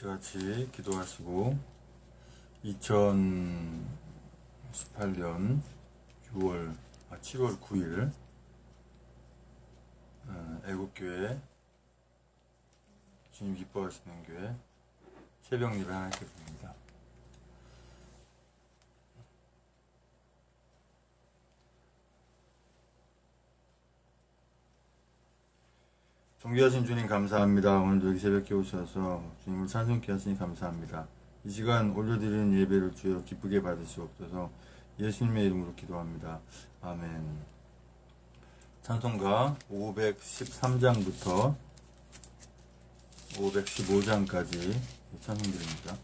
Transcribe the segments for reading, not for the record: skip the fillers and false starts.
같이 기도하시고 2018년 7월 9일 애국교회 주님 기뻐하시는 교회 새벽 예배 하나님께 드립니다. 존귀하신 주님 감사합니다. 오늘도 여기 새벽에 오셔서 주님을 찬송케 하시니 감사합니다. 이 시간 올려드리는 예배를 주여 기쁘게 받으시옵소서. 예수님의 이름으로 기도합니다. 아멘. 찬송가 513장부터 515장까지 찬송드립니다.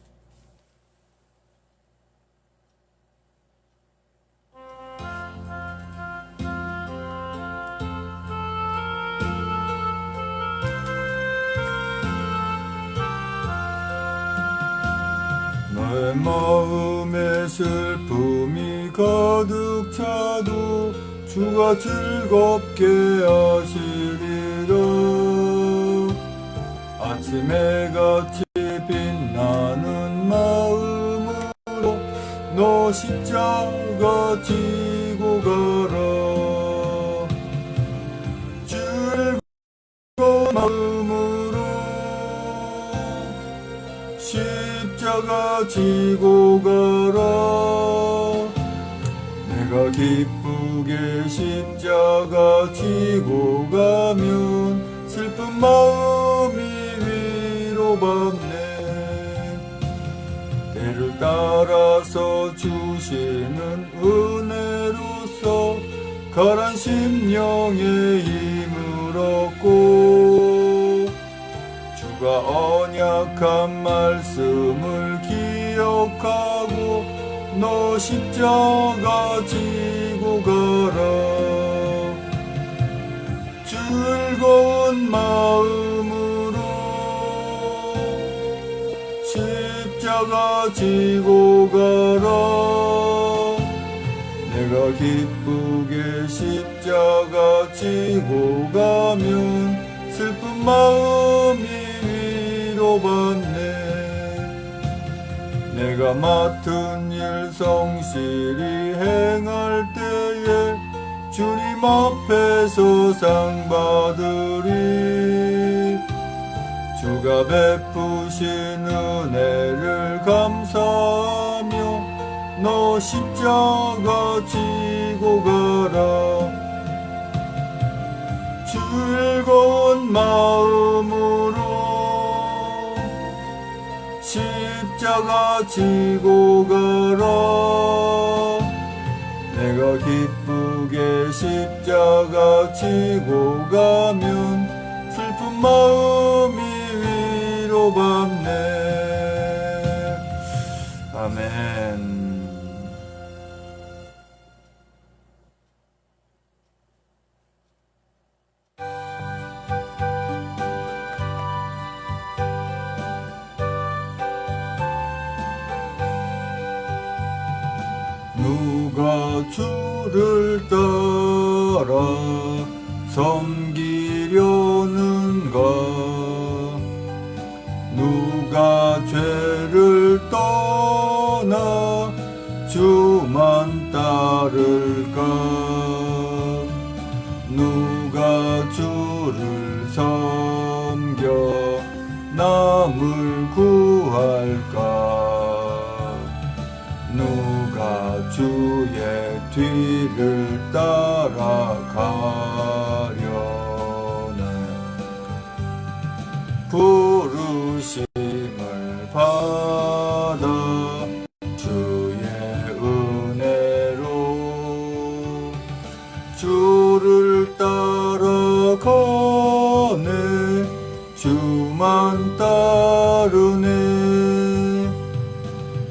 너의 마음에 슬픔이 가득 차도 주가 즐겁게 하시리라. 아침에 같이 빛나는 마음으로 너 십자가 지고 가라. 즐거운 마음으로 십자가 지고 가라. 내가 기쁘게 십자가 지고 가면 슬픈 마음이 위로받네. 때를 따라서 주시는 은혜로서 가란 심령에 힘을 얻고 주가 언약한 말씀을 기억하고 너 십자가 지고 가라. 즐거운 마음으로 십자가 지고 가라. 내가 기쁘게 십자가 지고 가면 슬픈 마음이 위로받네. 내가 맡은 일 성실히 행할 때에 주님 앞에서 상 받으리. 주가 베푸신 은혜를 감사하며 너 십자가 지고 가라. 즐거운 마음으로 십자가 지고 가라. 내가 기쁘게 십자가 지고 가면 슬픈 마음이 위로받네. 아멘. 누가 주를 따라 섬기려는가. 누가 죄를 떠나 주만 따를까. 누가 주를 섬겨 남을 구할까. 누가 주의 뒤를 따라가려나. 부르심을 받아 주의 은혜로 주를 따라가네. 주만 따르네.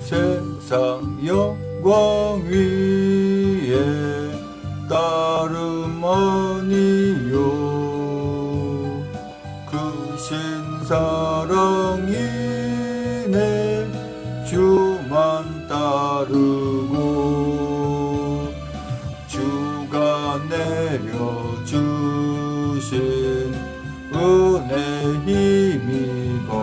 세상 영광 위에 따름 아니요. 크신 사랑이네. 주만 따르고 주가 내려주신 은혜 힘입어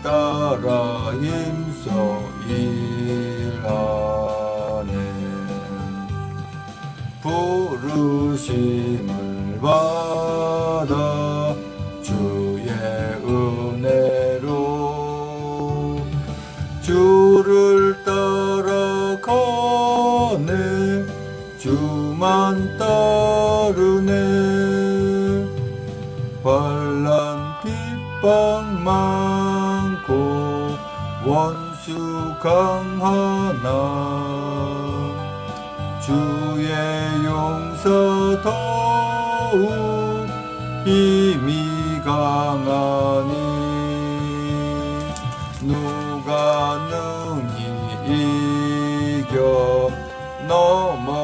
따라 힘써 일하네. 부르심을 받아 주의 은혜로 주를 따라가네. 주만 따르네. 환난 핍박 많고 원수 강하나 주의 용서 더욱 힘이 강하니 누가 능히 이겨 넘어뜨리랴.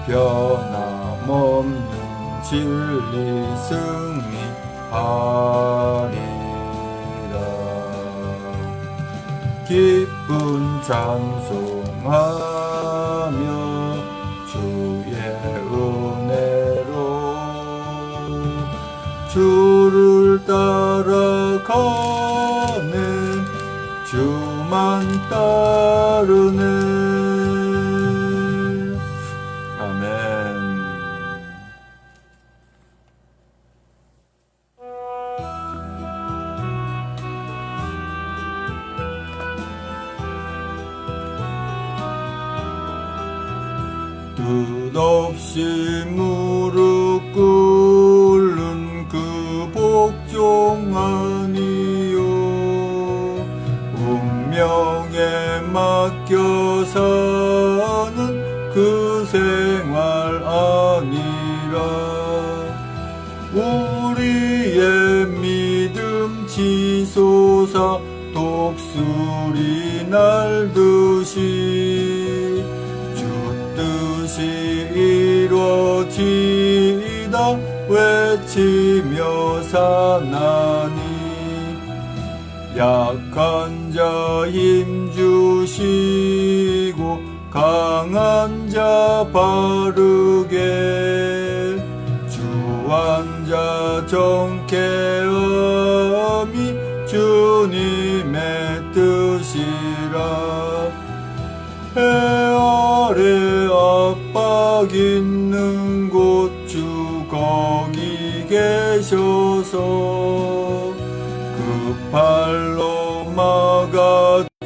변함없는 진리 승리하리라. 기쁜 찬송하며 주의 은혜로 주를 따라가네. 주만 따르네. 아멘. 뜻없이 무릎 꿇는 그 복종 아니요. 운명에 맡겨 사는 그 생활 아니라. 우리의 믿음 치솟아 독수리 날듯이 주 뜻이 이루어지다 외치며 사나니. 약한 자 힘주시고 강한 자 바르게 주한 자 정케 함이 주님의 뜻이라. 해 아래 압박 있는 곳 주 거기 계셔서 그 팔로 막아주시어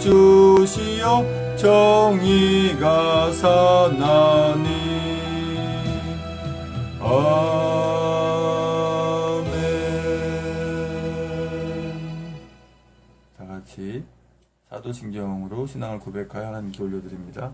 정의가 사나니. 아멘. 다같이 사도신경으로 신앙을 고백하여 하나님께 올려드립니다.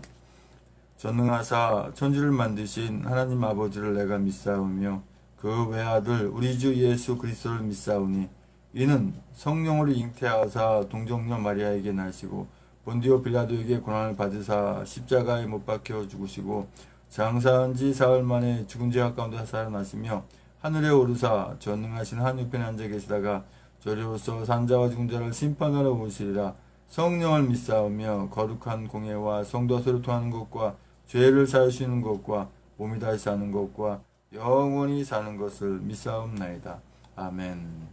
전능하사 천지를 만드신 하나님 아버지를 내가 믿사오며 그 외아들 우리 주 예수 그리스도를 믿사오니 이는 성령으로 잉태하사 동정녀 마리아에게 나시고 본디오 빌라도에게 고난을 받으사 십자가에 못 박혀 죽으시고 장사한 지 사흘 만에 죽은 자 가운데 살아나시며 하늘에 오르사 전능하신 하늘편에 앉아 계시다가 저리로서 산자와 죽은 자를 심판하러 오시리라. 성령을 믿사오며 거룩한 공예와 성도와 소통하는 것과 죄를 사하시는 것과 몸이 다시 사는 것과 영원히 사는 것을 믿사옵나이다. 아멘.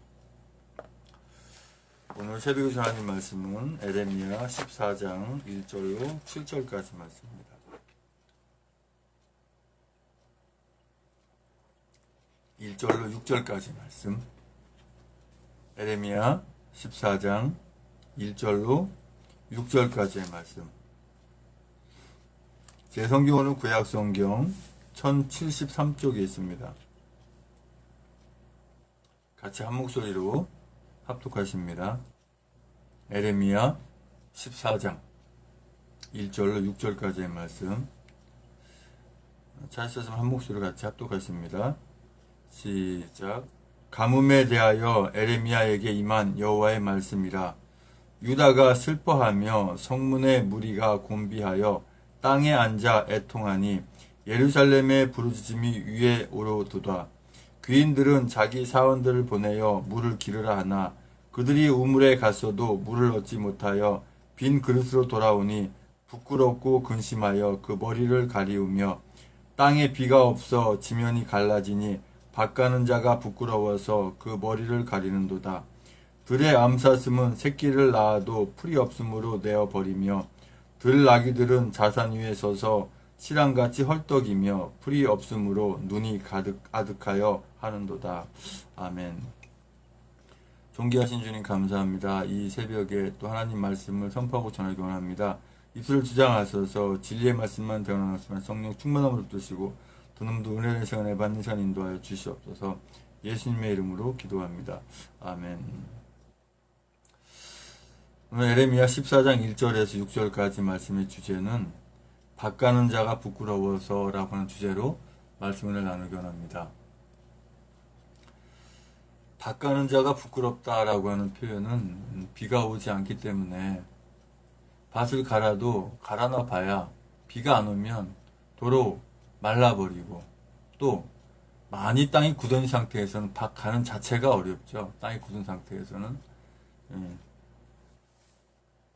오늘 새벽에 하나님 말씀은 에레미야 14장 1절로 7절까지 말씀입니다. 1절로 6절까지 말씀. 에레미야 14장 1절로 6절까지의 말씀. 제 성경은 구약성경 1073쪽에 있습니다. 같이 한 목소리로 합독하십니다. 에레미야 14장 1절로 6절까지의 말씀. 찾으셨으면 한 목소리로 같이 합독하십니다. 시작. 가뭄에 대하여 에레미야에게 임한 여호와의 말씀이라. 유다가 슬퍼하며 성문의 무리가 곤비하여 땅에 앉아 애통하니 예루살렘의 부르짖음이 위에 오르도다. 귀인들은 자기 사원들을 보내어 물을 기르라 하나 그들이 우물에 갔어도 물을 얻지 못하여 빈 그릇으로 돌아오니 부끄럽고 근심하여 그 머리를 가리우며 땅에 비가 없어 지면이 갈라지니 밭가는 자가 부끄러워서 그 머리를 가리는도다. 들의 암사슴은 새끼를 낳아도 풀이 없으므로 내어버리며 들 나귀들은 자산 위에 서서 실랑같이 헐떡이며 풀이 없으므로 눈이 아득하여 하는도다. 아멘. 존귀하신 주님 감사합니다. 이 새벽에 또 하나님 말씀을 선포하고 전하기 원합니다. 입술을 주장하셔서 진리의 말씀만 대언하시면 성령 충만함으로 드시고 더놈도 은혜의 시간에 받는 시간 인도하여 주시옵소서. 예수님의 이름으로 기도합니다. 아멘. 오늘 에레미야 14장 1절에서 6절까지 말씀의 주제는 밭가는 자가 부끄러워서 라고 하는 주제로 말씀을 나누기 원합니다. 밭가는 자가 부끄럽다라고 하는 표현은 비가 오지 않기 때문에 밭을 갈아놔 봐야 비가 안 오면 도로 말라버리고 또 많이 땅이 굳은 상태에서는 밭 가는 자체가 어렵죠. 땅이 굳은 상태에서는.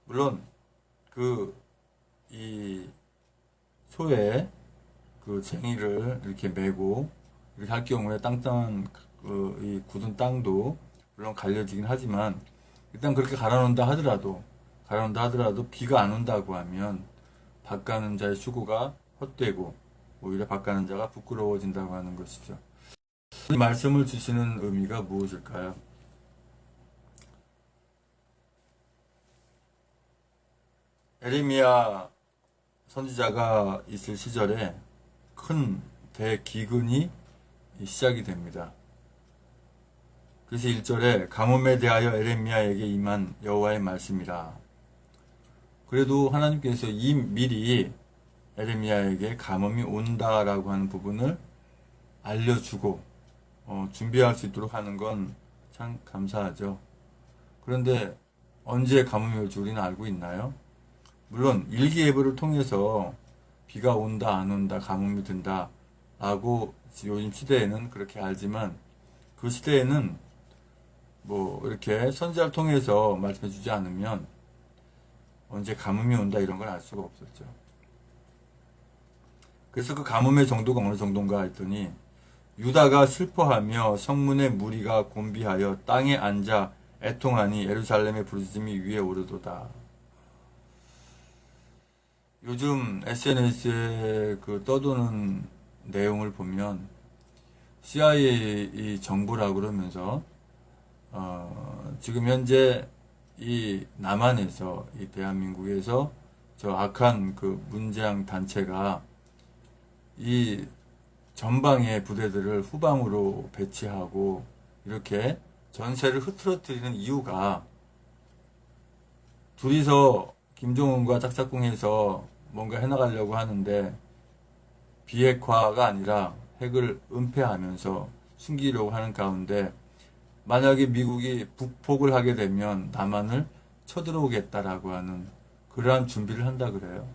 물론 이 소에 그 쟁이를 이렇게 메고 이렇게 할 경우에 땅땅한 이 굳은 땅도 물론 갈려지긴 하지만 일단 그렇게 갈아놓는다 하더라도 비가 안 온다고 하면 밭 가는 자의 수고가 헛되고 오히려 밭 가는 자가 부끄러워진다고 하는 것이죠. 이 말씀을 주시는 의미가 무엇일까요? 에레미야 선지자가 있을 시절에 큰 대기근이 시작이 됩니다. 그래서 1절에 가뭄에 대하여 에레미야에게 임한 여호와의 말씀이라. 그래도 하나님께서 미리 에레미야에게 가뭄이 온다라고 하는 부분을 알려주고 준비할 수 있도록 하는 건 참 감사하죠. 그런데 언제 가뭄이 올지 우리는 알고 있나요? 물론 일기예보를 통해서 비가 온다 안 온다 가뭄이 든다 라고 요즘 시대에는 그렇게 알지만 그 시대에는 뭐 이렇게 선지자를 통해서 말씀해 주지 않으면 언제 가뭄이 온다 이런 걸 알 수가 없었죠. 그래서 그 가뭄의 정도가 어느 정도인가 했더니 유다가 슬퍼하며 성문의 무리가 곤비하여 땅에 앉아 애통하니 예루살렘의 부르짖음이 위에 오르도다. 요즘 SNS에 그 떠도는 내용을 보면 CIA 정보라고 그러면서 지금 현재 이 남한에서 이 대한민국에서 저 악한 그 문재앙 단체가 이 전방의 부대들을 후방으로 배치하고 이렇게 전세를 흐트러뜨리는 이유가 둘이서 김정은과 짝짝꿍해서 뭔가 해나가려고 하는데 비핵화가 아니라 핵을 은폐하면서 숨기려고 하는 가운데 만약에 미국이 북폭을 하게 되면 남한을 쳐들어오겠다라고 하는 그러한 준비를 한다 그래요.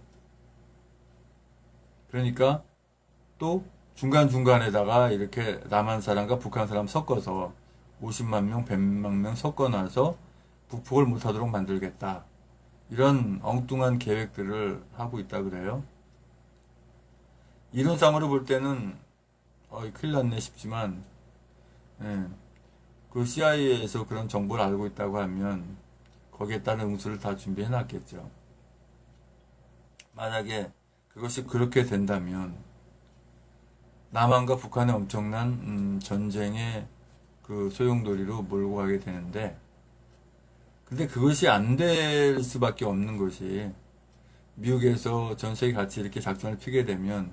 그러니까 또 중간중간에다가 이렇게 남한 사람과 북한 사람 섞어서 50만 명, 100만 명 섞어놔서 북폭을 못하도록 만들겠다. 이런 엉뚱한 계획들을 하고 있다 그래요. 이론상으로 볼 때는 큰일 났네 싶지만 그 CIA에서 그런 정보를 알고 있다고 하면 거기에 따른 응수를 다 준비해 놨겠죠. 만약에 그것이 그렇게 된다면 남한과 북한의 엄청난 전쟁의 그 소용돌이로 몰고 가게 되는데 근데 그것이 안 될 수밖에 없는 것이 미국에서 전 세계 같이 이렇게 작전을 피게 되면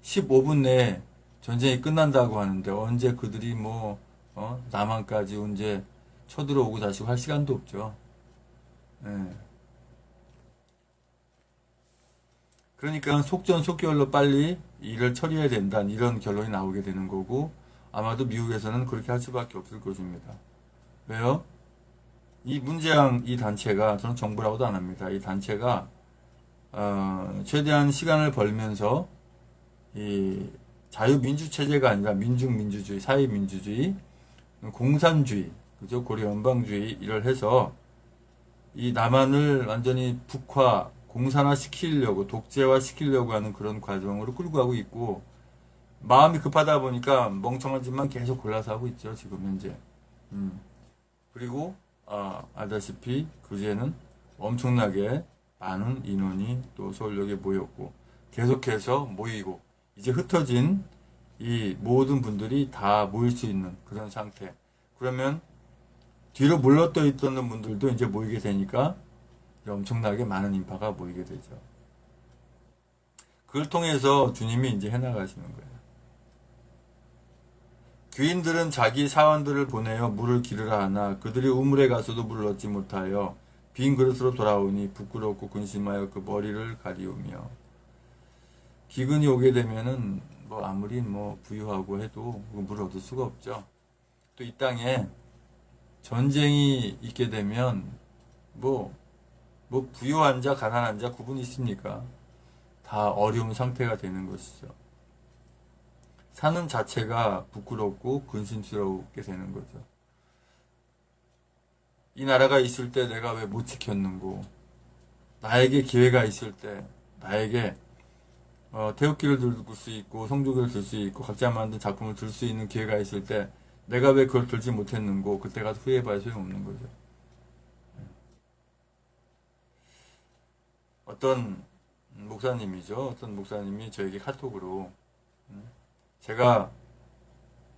15분 내에 전쟁이 끝난다고 하는데 언제 그들이 남한까지 언제 쳐들어오고 다시 할 시간도 없죠. 그러니까 속전속결로 빨리 일을 처리해야 된다 이런 결론이 나오게 되는 거고 아마도 미국에서는 그렇게 할 수밖에 없을 것입니다. 왜요? 이 문재양 이 단체가 저는 정부라고도 안 합니다. 이 단체가 최대한 시간을 벌면서 이 자유민주 체제가 아니라 민중민주주의, 사회민주주의, 공산주의, 그죠? 고려연방주의 이를 해서 이 남한을 완전히 북화, 공산화 시키려고 독재화 시키려고 하는 그런 과정으로 끌고 가고 있고 마음이 급하다 보니까 멍청한 짓만 계속 골라서 하고 있죠, 지금 현재. 그리고 알다시피 그제는 엄청나게 많은 인원이 또 서울역에 모였고 계속해서 모이고 이제 흩어진 이 모든 분들이 다 모일 수 있는 그런 상태. 그러면 뒤로 물러떠 있던 분들도 이제 모이게 되니까 엄청나게 많은 인파가 모이게 되죠. 그걸 통해서 주님이 이제 해나가시는 거예요. 귀인들은 자기 사원들을 보내어 물을 기르라 하나 그들이 우물에 가서도 물을 얻지 못하여 빈 그릇으로 돌아오니 부끄럽고 근심하여 그 머리를 가리우며. 기근이 오게 되면은 뭐 아무리 뭐 부유하고 해도 물을 얻을 수가 없죠. 또 이 땅에 전쟁이 있게 되면 뭐 부유한 자 가난한 자 구분이 있습니까? 다 어려운 상태가 되는 것이죠. 사는 자체가 부끄럽고 근심스럽게 되는 거죠. 이 나라가 있을 때 내가 왜 못 지켰는고, 나에게 기회가 있을 때 나에게 태극기를 들 수 있고 성조기를 들 수 있고 각자 만든 작품을 들 수 있는 기회가 있을 때 내가 왜 그걸 들지 못했는고, 그때 가서 후회해봐야 소용없는 거죠. 어떤 목사님이 저에게 카톡으로 제가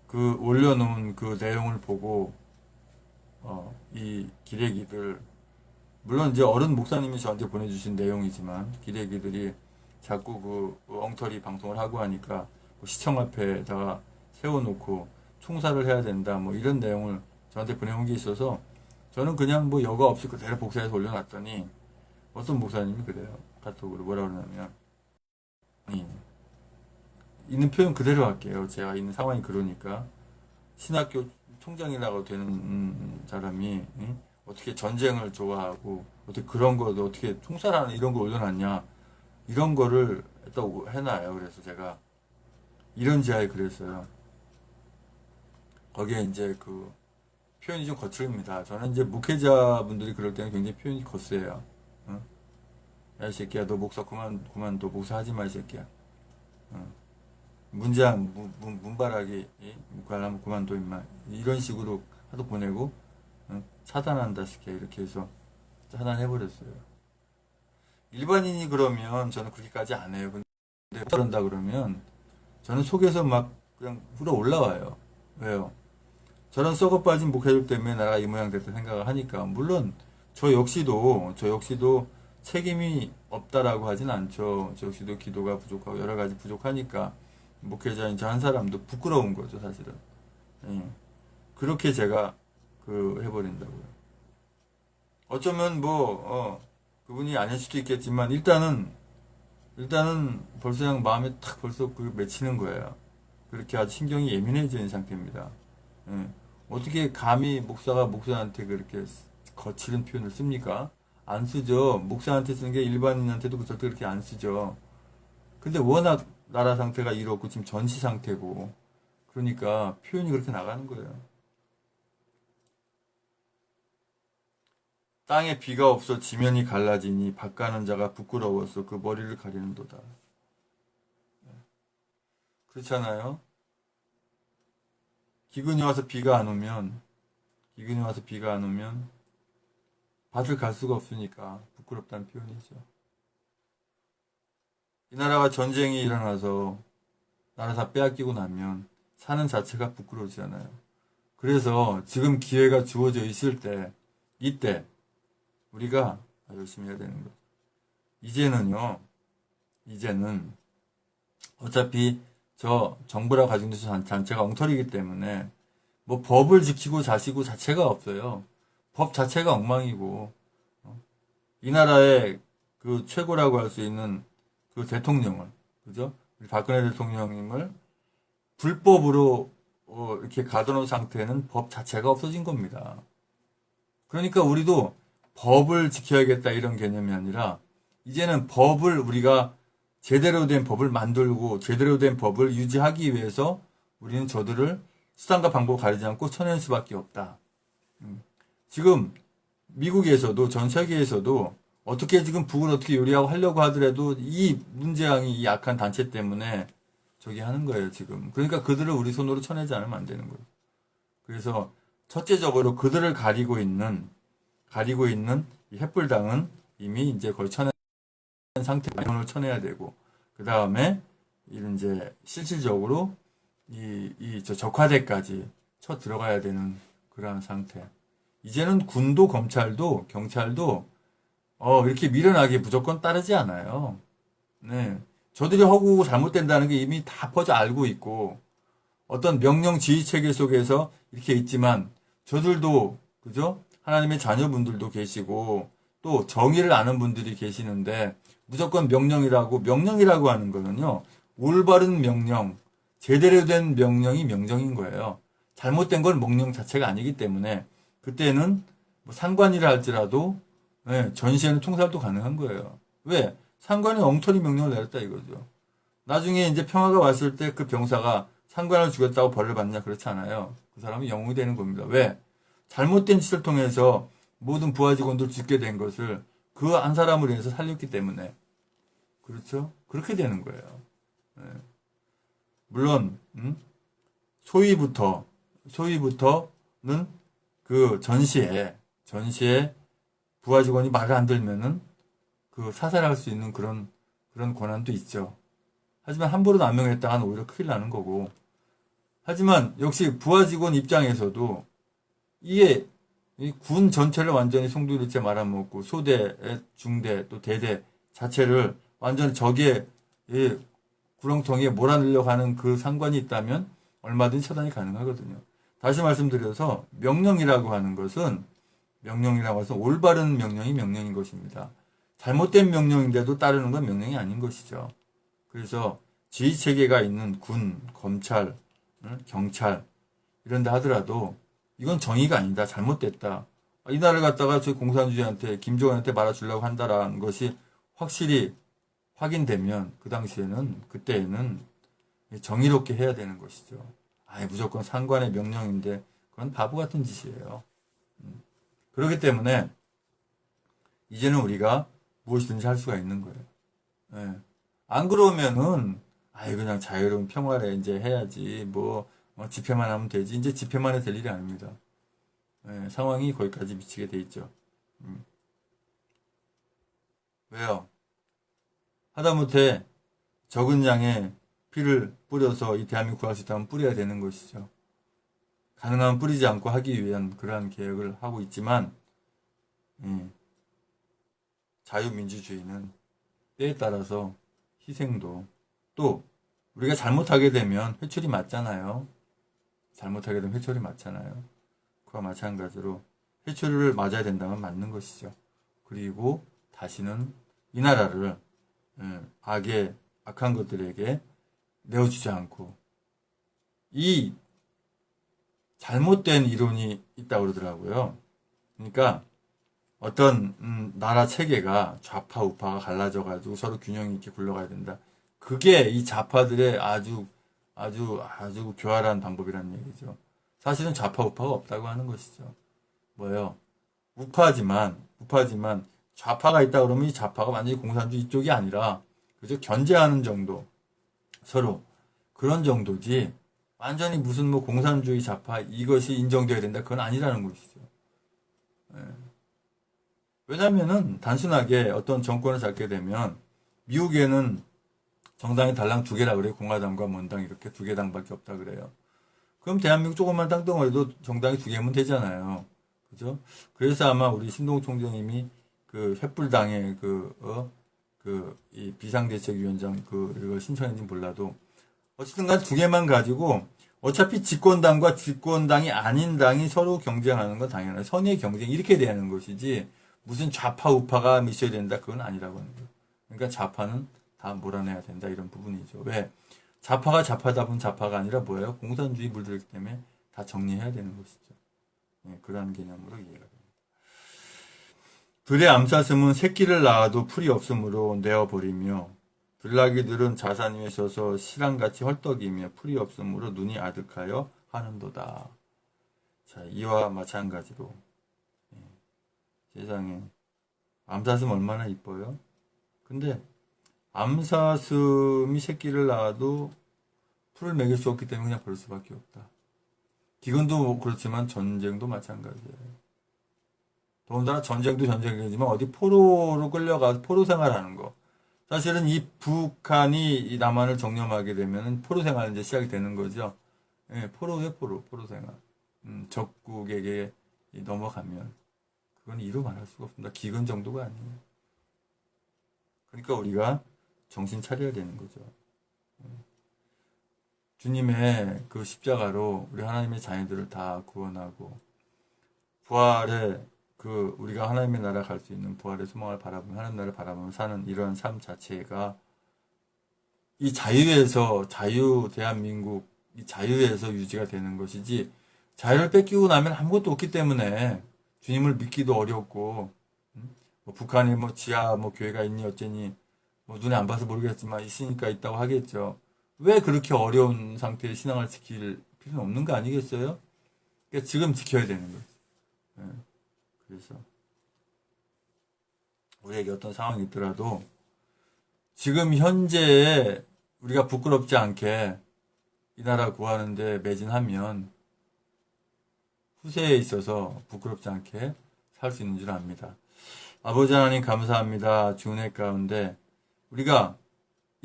그 올려놓은 그 내용을 보고 이 기레기들, 물론 이제 어른 목사님이 저한테 보내주신 내용이지만 기레기들이 자꾸 그 엉터리 방송을 하고 하니까 시청 앞에다가 세워놓고 총살을 해야 된다 뭐 이런 내용을 저한테 보내온 게 있어서 저는 그냥 뭐 여과 없이 그대로 복사해서 올려놨더니 어떤 목사님이 그래요. 카톡으로 뭐라 그러냐면, 아니, 있는 표현 그대로 할게요. 제가 있는 상황이 그러니까. 신학교 총장이라고 되는 사람이 어떻게 전쟁을 좋아하고 어떻게 그런 거도 어떻게 총살하는 이런 걸 올려놨냐, 이런 거를 또 해놔요. 그래서 제가 이런 지하에 그랬어요. 거기에 이제 그 표현이 좀 거칠습니다. 저는 이제 목회자분들이 그럴 때는 굉장히 표현이 거세요. 어? 야, 이 새끼야, 너 목사 그만둬. 목사하지 마, 이 새끼야. 문바라기, 가려면 그만둬, 임마. 이런 식으로 하도 보내고, 차단한다, 새끼야. 이렇게 해서 차단해버렸어요. 일반인이 그러면 저는 그렇게까지 안 해요. 근데 그런다 그러면 저는 속에서 막 그냥 불어 올라와요. 왜요? 저런 썩어 빠진 목회들 때문에 나라가 이 모양 됐다 생각을 하니까, 물론 저 역시도 책임이 없다라고 하진 않죠. 저 역시도 기도가 부족하고 여러 가지 부족하니까 목회자인 저 한 사람도 부끄러운 거죠, 사실은. 예. 그렇게 제가 해버린다고요. 어쩌면 그분이 아닐 수도 있겠지만 일단은 벌써 그냥 마음에 탁 벌써 맺히는 거예요. 그렇게 아주 신경이 예민해져 있는 상태입니다. 예. 어떻게 감히 목사가 목사한테 그렇게 거칠은 표현을 씁니까? 안 쓰죠. 목사한테 쓰는 게 일반인한테도 절대 그렇게 안 쓰죠. 근데 워낙 나라 상태가 이렇고 지금 전시 상태고 그러니까 표현이 그렇게 나가는 거예요. 땅에 비가 없어 지면이 갈라지니 밭가는 자가 부끄러워서 그 머리를 가리는도다. 그렇잖아요. 기근이 와서 비가 안 오면 밭을 갈 수가 없으니까 부끄럽다는 표현이죠. 이 나라가 전쟁이 일어나서 나라 다 빼앗기고 나면 사는 자체가 부끄러우잖아요. 그래서 지금 기회가 주어져 있을 때, 이때 우리가 열심히 해야 되는 거죠. 이제는 어차피 저 정부라 가지고 있는 단체가 엉터리이기 때문에 뭐 법을 지키고 자시고 자체가 없어요. 법 자체가 엉망이고, 이 나라의 그 최고라고 할 수 있는 그 대통령을, 그죠? 박근혜 대통령님을 불법으로 이렇게 가둬놓은 상태는 법 자체가 없어진 겁니다. 그러니까 우리도 법을 지켜야겠다 이런 개념이 아니라 이제는 법을 우리가 제대로 된 법을 만들고 제대로 된 법을 유지하기 위해서 우리는 저들을 수단과 방법을 가리지 않고 쳐낼 수밖에 없다. 지금 미국에서도 전 세계에서도 어떻게 지금 북을 어떻게 요리하고 하려고 하더라도 이 문재앙이 이 약한 단체 때문에 저기 하는 거예요, 지금. 그러니까 그들을 우리 손으로 쳐내지 않으면 안 되는 거예요. 그래서 첫째적으로 그들을 가리고 있는 이 횃불당은 이미 이제 거의 쳐낸 상태로 손을 쳐내야 되고, 그 다음에 이제 실질적으로 저 적화대까지 쳐 들어가야 되는 그러한 상태. 이제는 군도 검찰도 경찰도 이렇게 미련하게 무조건 따르지 않아요. 네. 저들이 허구고 잘못된다는 게 이미 다 퍼져 알고 있고, 어떤 명령 지휘 체계 속에서 이렇게 있지만, 저들도, 그죠? 하나님의 자녀분들도 계시고, 또 정의를 아는 분들이 계시는데, 무조건 명령이라고 하는 거는요, 올바른 명령, 제대로 된 명령이 명령인 거예요. 잘못된 건 명령 자체가 아니기 때문에, 그때는 뭐 상관이라 할지라도, 네, 전시에는 총살도 가능한 거예요. 왜? 상관이 엉터리 명령을 내렸다 이거죠. 나중에 이제 평화가 왔을 때 그 병사가 상관을 죽였다고 벌을 받냐? 그렇지 않아요. 그 사람은 영웅이 되는 겁니다. 왜? 잘못된 짓을 통해서 모든 부하 직원들 죽게 된 것을 그 한 사람으로 인해서 살렸기 때문에. 그렇죠? 그렇게 되는 거예요. 네. 물론 소위부터는 그 전시에 부하 직원이 말을 안 들면은 그 사살할 수 있는 그런 권한도 있죠. 하지만 함부로 남용했다가는 오히려 큰일 나는 거고. 하지만 역시 부하 직원 입장에서도 이게 이 군 전체를 완전히 송두리째 말아먹고 소대, 중대, 또 대대 자체를 완전히 적의 이 구렁텅이에 몰아넣으려고 하는 그 상관이 있다면 얼마든지 처단이 가능하거든요. 다시 말씀드려서 명령이라고 하는 것은 올바른 명령이 명령인 것입니다. 잘못된 명령인데도 따르는 건 명령이 아닌 것이죠. 그래서 지휘체계가 있는 군, 검찰, 경찰 이런 데 하더라도 이건 정의가 아니다. 잘못됐다. 이 나라를 갖다가 저 공산주의한테 김정은한테 말아주려고 한다라는 것이 확실히 확인되면 그때에는 정의롭게 해야 되는 것이죠. 무조건 상관의 명령인데 그건 바보 같은 짓이에요. 그렇기 때문에 이제는 우리가 무엇이든지 할 수가 있는 거예요. 예. 안 그러면은 그냥 자유로운 평화를 이제 해야지 집회만 하면 되지. 이제 집회만 해도 될 일이 아닙니다. 예, 상황이 거기까지 미치게 돼 있죠. 왜요? 하다못해 적은 양의 피를 뿌려서 이 대한민국 구할 수 있다면 뿌려야 되는 것이죠. 가능하면 뿌리지 않고 하기 위한 그러한 계획을 하고 있지만 자유민주주의는 때에 따라서 희생도 또 우리가 잘못하게 되면 회초리 맞잖아요. 그와 마찬가지로 회초리를 맞아야 된다면 맞는 것이죠. 그리고 다시는 이 나라를 악한 것들에게 내어주지 않고 이 잘못된 이론이 있다고 그러더라고요. 그러니까 어떤 나라 체계가 좌파 우파가 갈라져가지고 서로 균형 있게 굴러가야 된다. 그게 이 좌파들의 아주 교활한 방법이라는 얘기죠. 사실은 좌파 우파가 없다고 하는 것이죠. 뭐예요? 우파지만 좌파가 있다 그러면 이 좌파가 완전히 공산주의 쪽이 아니라 그저 견제하는 정도, 서로 그런 정도지 완전히 무슨 공산주의 좌파 이것이 인정되어야 된다 그건 아니라는 것이죠. 왜냐면은 단순하게 어떤 정권을 잡게 되면 미국에는 정당이 달랑 두 개라 그래요. 공화당과 민당 이렇게 두 개 당밖에 없다 그래요. 그럼 대한민국 조금만 땅 덩어리도 정당이 두 개면 되잖아요. 그죠? 그래서 아마 우리 신동욱 총장님이 그 횃불당의 이 비상대책위원장 이걸 신청했는지 몰라도 어쨌든 간 두 개만 가지고 어차피 집권당과 집권당이 아닌 당이 서로 경쟁하는 건 당연해요. 선의의 경쟁 이렇게 되는 것이지 무슨 좌파 우파가 있어야 된다 그건 아니라고 하는 거예요. 그러니까 좌파는 다 몰아내야 된다 이런 부분이죠. 왜? 좌파가 좌파다 본 좌파가 아니라 뭐예요? 공산주의 물들기 때문에 다 정리해야 되는 것이죠. 그러한 개념으로 이해가 됩니다. 들의 암사슴은 새끼를 낳아도 풀이 없으므로 내어버리며 들나귀들은 자산 위에 서서 실랑같이 헐떡이며 풀이 없으므로 눈이 아득하여 하는도다. 자, 이와 마찬가지로 세상에 암사슴 얼마나 이뻐요? 근데 암사슴이 새끼를 낳아도 풀을 먹일 수 없기 때문에 그냥 볼 수밖에 없다. 기근도 그렇지만 전쟁도 마찬가지예요. 더군다나 전쟁도 전쟁이지만 어디 포로로 끌려가서 포로 생활하는 거. 사실은 이 북한이 이 남한을 정념하게 되면 포로 생활 이제 시작이 되는 거죠. 예, 포로 생활. 적국에게 넘어가면 그건 이루 말할 수가 없습니다. 기근 정도가 아니에요. 그러니까 우리가 정신 차려야 되는 거죠. 주님의 그 십자가로 우리 하나님의 자녀들을 다 구원하고 부활의 그 우리가 하나님의 나라 갈 수 있는 부활의 소망을 바라보며 하나님 나라를 바라보며 사는 이런 삶 자체가 이 자유에서 자유 대한민국 이 자유에서 유지가 되는 것이지 자유를 뺏기고 나면 아무것도 없기 때문에 주님을 믿기도 어렵고 뭐 북한에 뭐 지하 뭐 교회가 있니 어쩌니 뭐 눈에 안 봐서 모르겠지만 있으니까 있다고 하겠죠. 왜 그렇게 어려운 상태의 신앙을 지킬 필요는 없는 거 아니겠어요? 그러니까 지금 지켜야 되는 거죠. 예, 그래서 우리에게 어떤 상황이 있더라도 지금 현재에 우리가 부끄럽지 않게 이 나라 구하는데 매진하면 후세에 있어서 부끄럽지 않게 살 수 있는 줄 압니다. 아버지 하나님 감사합니다. 주은혜 가운데 우리가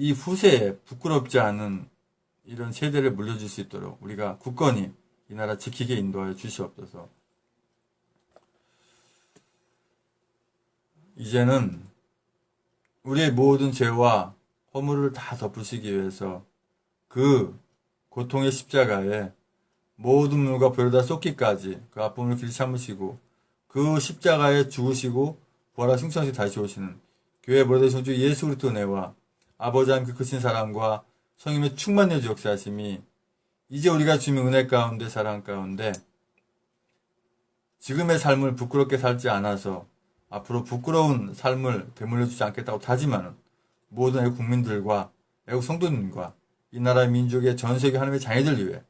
이 후세에 부끄럽지 않은 이런 세대를 물려줄 수 있도록 우리가 굳건히 이 나라 지키게 인도하여 주시옵소서. 이제는 우리의 모든 죄와 허물을 다 덮으시기 위해서 그 고통의 십자가에 모든 물과 보혈다 쏟기까지 그 아픔을 길이 참으시고 그 십자가에 죽으시고 부활하 승천하시 다시 오시는 교회 보좌되신 주 예수 그리스도 은혜와 아버지 하나님 그 크신 사랑과 성령의 충만의 주 역사하심이 이제 우리가 주님의 은혜 가운데 사랑 가운데 지금의 삶을 부끄럽게 살지 않아서 앞으로 부끄러운 삶을 되물려 주지 않겠다고 다짐하는 모든 애국 국민들과 애국 성도님과 이 나라의 민족의 전 세계 하나님의 자녀들 위해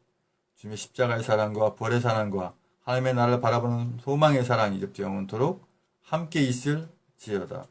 주님의 십자가의 사랑과 부활의 사랑과 하나님의 나라를 바라보는 소망의 사랑이 이제부터 영원토록 함께 있을지어다.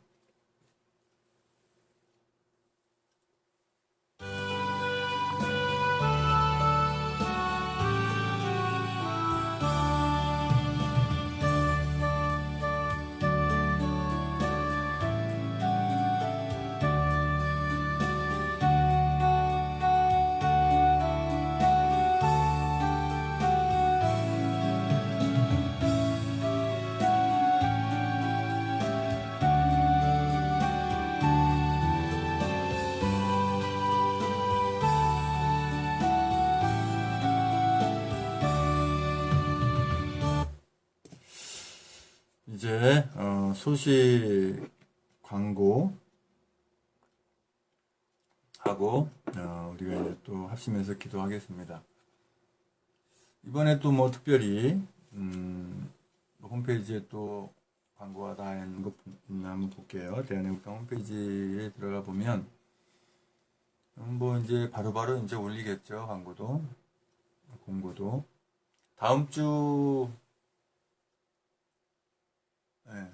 이제 소식 광고 하고 우리가 이제 또 합심해서 기도하겠습니다. 이번에 또 뭐 특별히 홈페이지에 또 광고가 다 있는 거 있나 한번 볼게요. 대한애국당 홈페이지에 들어가 보면 뭐 이제 바로바로 이제 올리겠죠. 광고도 공고도 다음 주 네.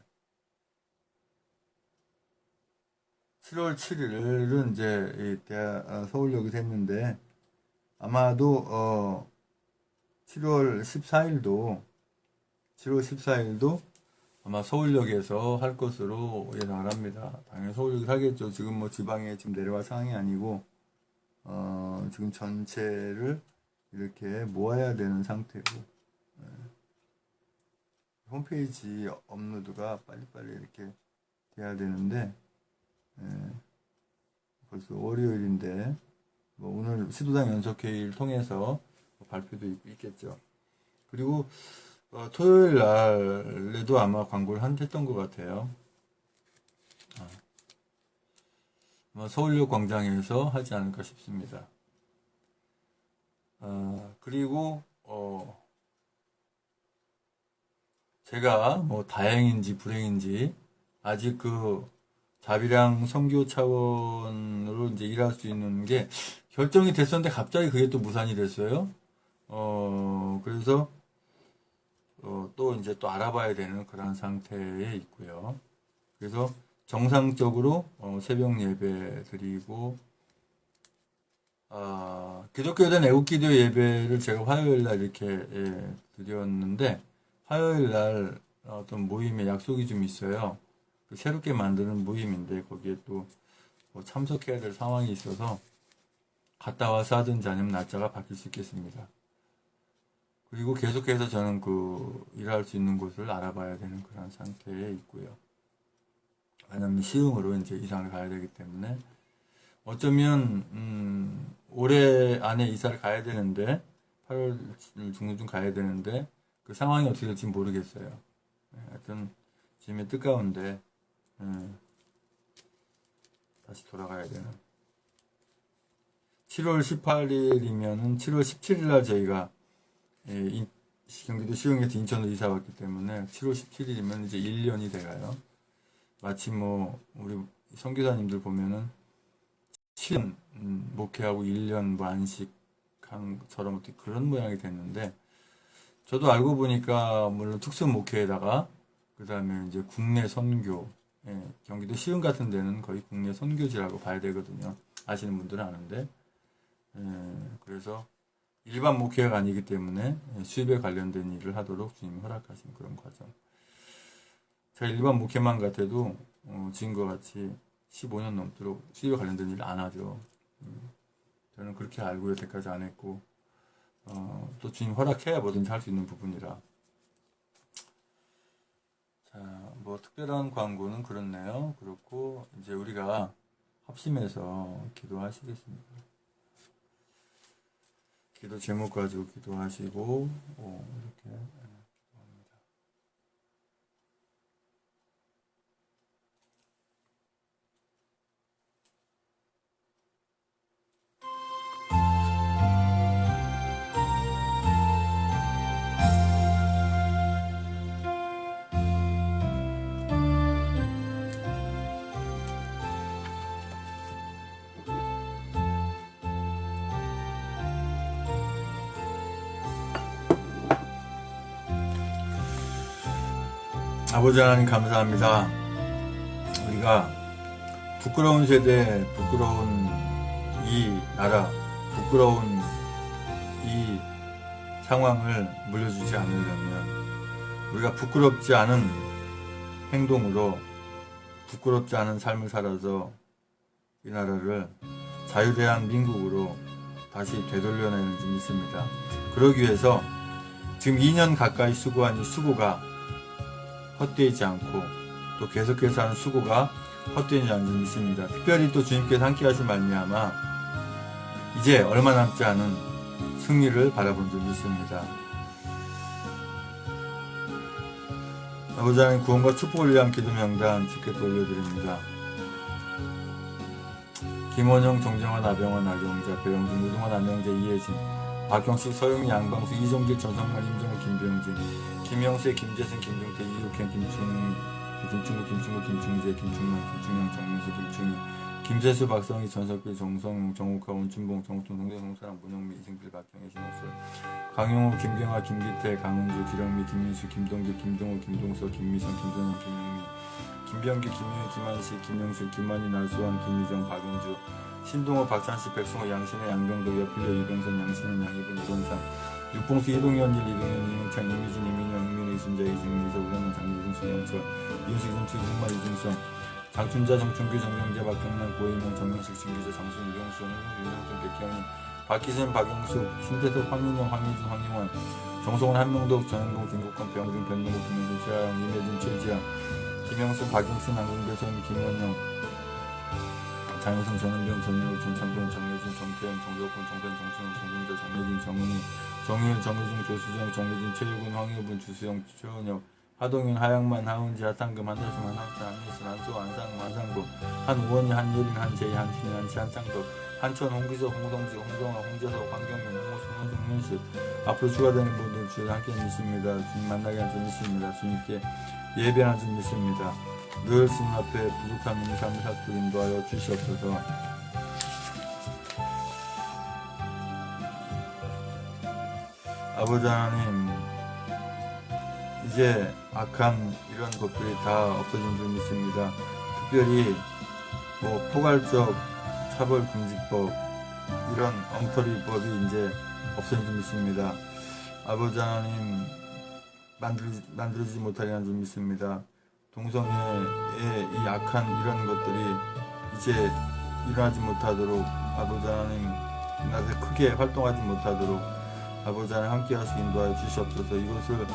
7월 7일은 이제 서울역에서 했는데 아마도 7월 14일도 아마 서울역에서 할 것으로 예상을 합니다. 당연히 서울역에서 하겠죠. 지금 뭐 지방에 지금 내려갈 상황이 아니고 지금 전체를 이렇게 모아야 되는 상태고 홈페이지 업로드가 빨리빨리 이렇게 돼야 되는데 벌써 월요일인데 뭐 오늘 시도당 연석회의를 통해서 발표도 있겠죠. 그리고 토요일 날에도 아마 광고를 했던 것 같아요. 서울역 광장에서 하지 않을까 싶습니다. 그리고 제가 뭐 다행인지 불행인지 아직 그 자비랑 선교 차원으로 이제 일할 수 있는 게 결정이 됐었는데 갑자기 그게 또 무산이 됐어요. 그래서 또 이제 또 알아봐야 되는 그런 상태에 있고요. 그래서 정상적으로 새벽 예배 드리고 기독교된 애국기도 예배를 제가 화요일 날 이렇게 드렸는데, 화요일 날 어떤 모임에 약속이 좀 있어요. 새롭게 만드는 모임인데, 거기에 또 뭐 참석해야 될 상황이 있어서, 갔다 와서 하든지 아니면 날짜가 바뀔 수 있겠습니다. 그리고 계속해서 저는 일할 수 있는 곳을 알아봐야 되는 그런 상태에 있고요. 왜냐면 시흥으로 이제 이사를 가야 되기 때문에, 어쩌면 올해 안에 이사를 가야 되는데 8월 중순 가야 되는데 그 상황이 어떻게 될지 모르겠어요. 하여튼 지금의 뜻가운데 다시 돌아가야 되는 7월 18일이면은 7월 17일 날 저희가 경기도 시흥에서 인천으로 이사 왔기 때문에 7월 17일이면 이제 1년이 돼가요. 마치 뭐 우리 선교사님들 보면은 7년 목회하고 1년 뭐 안식한 것처럼 어떻게 그런 모양이 됐는데, 저도 알고 보니까 물론 특수 목회에다가 그 다음에 이제 국내 선교, 경기도 시흥 같은 데는 거의 국내 선교지라고 봐야 되거든요. 아시는 분들은 아는데, 그래서 일반 목회가 아니기 때문에 수입에 관련된 일을 하도록 주님이 허락하신 그런 과정. 제가 일반 목회만 같아도 지금과 같이 15년 넘도록 수입에 관련된 일을 안 하죠. 저는 그렇게 알고 여태까지 안 했고, 또 주님 허락해야 뭐든지 할 수 있는 부분이라. 자, 뭐 특별한 광고는 그렇네요. 그렇고 이제 우리가 합심해서 기도하시겠습니다. 기도 제목 가지고 기도하시고 이렇게. 아버지 하나님 감사합니다. 우리가 부끄러운 세대, 부끄러운 이 나라, 부끄러운 이 상황을 물려주지 않으려면 우리가 부끄럽지 않은 행동으로, 부끄럽지 않은 삶을 살아서 이 나라를 자유대한 민국으로 다시 되돌려내는 줄 믿습니다. 그러기 위해서 지금 2년 가까이 수고한 이 수고가 헛되지 않고 또 계속해서 하는 수고가 헛되지 않는 줄 믿습니다. 특별히 또 주님께서 함께 하신 말미암아 이제 얼마 남지 않은 승리를 바라본 줄 믿습니다. 아버지 하나님, 구원과 축복을 위한 기도 명단 주께 돌려드립니다. 김원영, 정정환, 아병원, 나경자, 배영준, 우동환, 안영재, 이혜진, 박경식, 서영미, 양방수, 이종길, 전성만, 임정우, 김병진, 김영세, 김재승, 김종태, 이육현, 김충구, 김충재, 김충만, 김충영, 정민수, 김충희, 김세수, 박성희, 전석길, 정성, 정욱하, 원춘봉, 정우통, 동대, 홍사람, 문영미, 이승필, 박경혜, 신옥설, 강용호, 김경화, 김기태, 강은주, 기령미, 김민수, 김동규, 김동호, 김동서, 김미선, 김선영, 김영미, 김병기, 김윤희, 김한식, 김영실, 김만희, 나수환, 김미정, 박은주, 신동호, 박찬식, 백승호, 양신혜, 양병도, 여필려, 이병선, 양신현, 양희분, 이건상, 육봉수, 이동현, 이동현, 이용찬, 이미진, 이민영, 이민호, 이순자, 이승민, 이서우현, 장유진, 수영철, 이윤식, 이승추, 이승만, 이준성, 장춘자, 정춘규, 정경재, 박경란, 고혜명, 정명식, 진규자, 장순, 이경수, 윤영준, 백경희, 박기선, 박영숙, 신대석, 황민영, 황희준, 황영환, 정성원, 한명덕, 전현공, 김국환, 병준, 변동국, 김민준, 최하영, 임혜진, 최지양, 김영수, 박용순, 안국배선, 김원영, 장효성, 전은병, 전유호, 전창동, 정효진, 정태현, 정석훈, 정변, 정순영, 정준자, 정혜진, 정은희, 정유일, 정유중, 조수정, 정미진, 최유근, 황효분, 주수영, 최원혁, 하동윤, 하양만, 하은지, 하탄금, 한다솜, 한학찬, 한예슬, 한소, 한상, 한상도, 한우원이, 한예린, 한재희, 한신혜, 한시, 한창덕, 한천, 홍기석, 홍성지, 홍정아, 홍재석, 황경민, 홍호수, 홍준현씨, 앞으로 추가되는 분들 주님 함께 믿습니다. 주님 만나게 한 줄 믿습니다. 주님께 예배하는 줄 믿습니다. 늘 주님 앞에 부족한 우리 삶을 살고 인도하여 주시옵소서. 아버지 하나님, 이제 악한 이런 것들이 다 없어진 줄 믿습니다. 특별히 포괄적 차별금지법, 이런 엉터리법이 이제 없어진 줄 믿습니다. 아버지 하나님 만들어지지 못하게 하는 줄 믿습니다. 동성애의 이 악한 이런 것들이 이제 일어나지 못하도록 아버지 하나님 나서 크게 활동하지 못하도록 아버지 하나님 함께 하시고 인도하여 주시옵소서. 이것을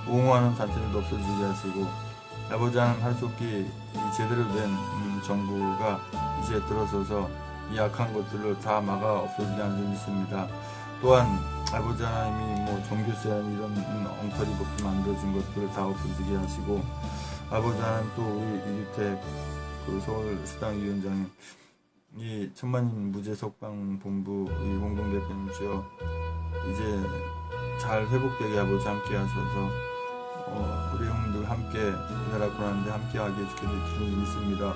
옹호하는 단체들도 없어지게 하시고 아버지 하나님 할 수 없기 제대로 된 정부가 이제 들어서서 이 악한 것들을 다 막아 없어지게 하는 줄 믿습니다. 또한 아버지 하나님이 뭐 종교제한 이런 엉터리 법도 만들어진 것들을 다 없어지게 하시고 아버지 하나님 또 우리 이규택 그 서울시당위원장님 이 천만인 무죄석방 본부 이 공동대표님이죠. 이제 잘 회복되게 아버지 함께 하셔서 우리 형님들 함께 나라고 하는데 함께 하게 해주게 될 줄 믿습니다.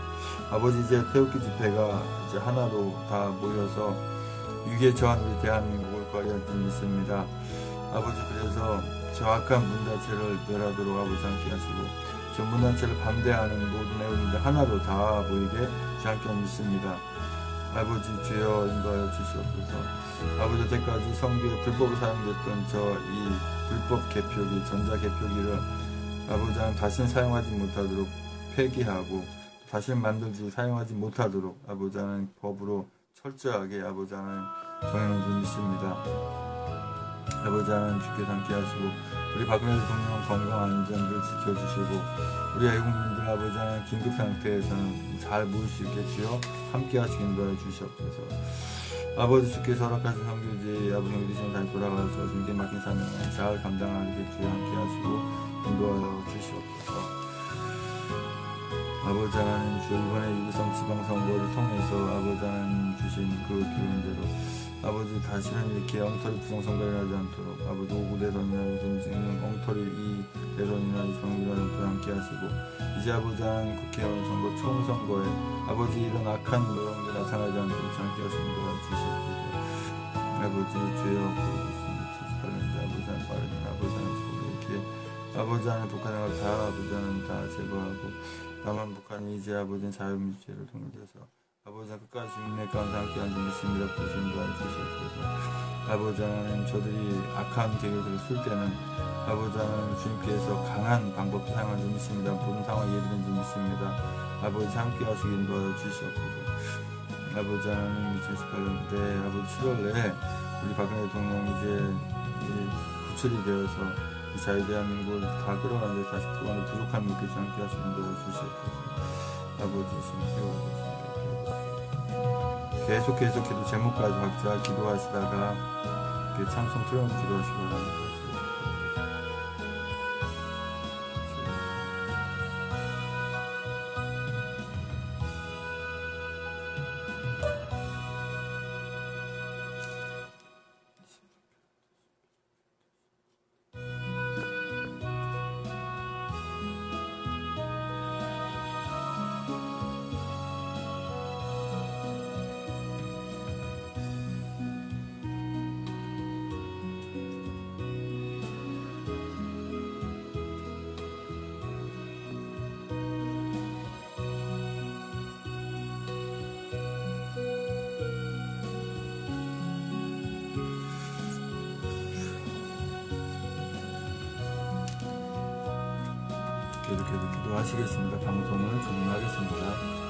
아버지 이제 태극기 집회가 이제 하나로 다 모여서 위기에 처한 우리 대한민국을 구하려 줄 믿습니다. 아버지 그래서 저 악한 문단체를 멸하도록 아버지 함께 하시고 저 문단체를 반대하는 모든 애원들 하나로 다 모이게 주 함께 믿습니다. 아버지 주여 인도하여 주시옵소서. 아버지 여태까지 성교에 불법으로 사용됐던 저 이 불법 개표기 전자개표기를 아버지 하나님 다시는 사용하지 못하도록 폐기하고 다시는 만들지 사용하지 못하도록 아버지 하나님 법으로 철저하게 아버지 하나님 정해놓은 줄 믿습니다. 아버지 하나님 주께서 함께 하시고 우리 박근혜 대통령 건강 안전을 지켜주시고 우리 애국민들 아버지 하나님 긴급 상태에서는 잘 모일 수 있게 주여 함께 하시기 인도하여 주시옵소서. 아버지 주께서 허락하신 선교지 아버지 믿으시면 다시 돌아가서 주님께 맡긴 사명을 잘 감당하게 주여 함께 하시고 인도하여 주시옵소서. 아버지 하나님 주 이번에 유구성 지방선거를 통해서 아버지 하나님 주신 그 기운대로 아버지 다시는 이렇게 엉터리 부정선거가 일어나지 않도록 아버지 오구 대선이나 요즘 엉터리 이 대선이나 이 선거를 함께 하시고 이제 아버지 하나님 국회의원 선거 총선거에 아버지 이런 악한 노력이 나타나지 않도록 함께 하시는 걸 주시옵소서. 아버지 주여 78년대 아버지 하나님 빠르게 아버지 하나님 이렇게 아버지 하나님 북한을 다 아버지 하나님 다 제거하고 다만 북한이 이제 아버지는 자유민주주의를 통일해서 아버지 하나님 끝까지 주민의 가운데 함께 앉아 믿습니다. 부심도 해주시옵소서. 아버지 하나님 저들이 악한 계획을 쓸 때는 아버지 하나님 주님께서 강한 방법도 사용하는 줄 믿습니다. 모든 상황에 예비된 줄 믿습니다. 아버지 함께 하시기 인도하여 주시옵소서. 아버지 하나님 2018년대 아버지 7월에 우리 박근혜 대통령 이제 구출이 되어서 이 자유대한민국을 다 끌어가는데 다시 그간의 부족한 느끼지 않게 하시기 인도하여 주시옵소서. 아버지 주님 계속해서 기도 제목까지 각자 기도하시다가 찬송 틀어놓고 기도하시기 바랍니다. 계속해서 기도하시겠습니다. 방송을 종료하겠습니다.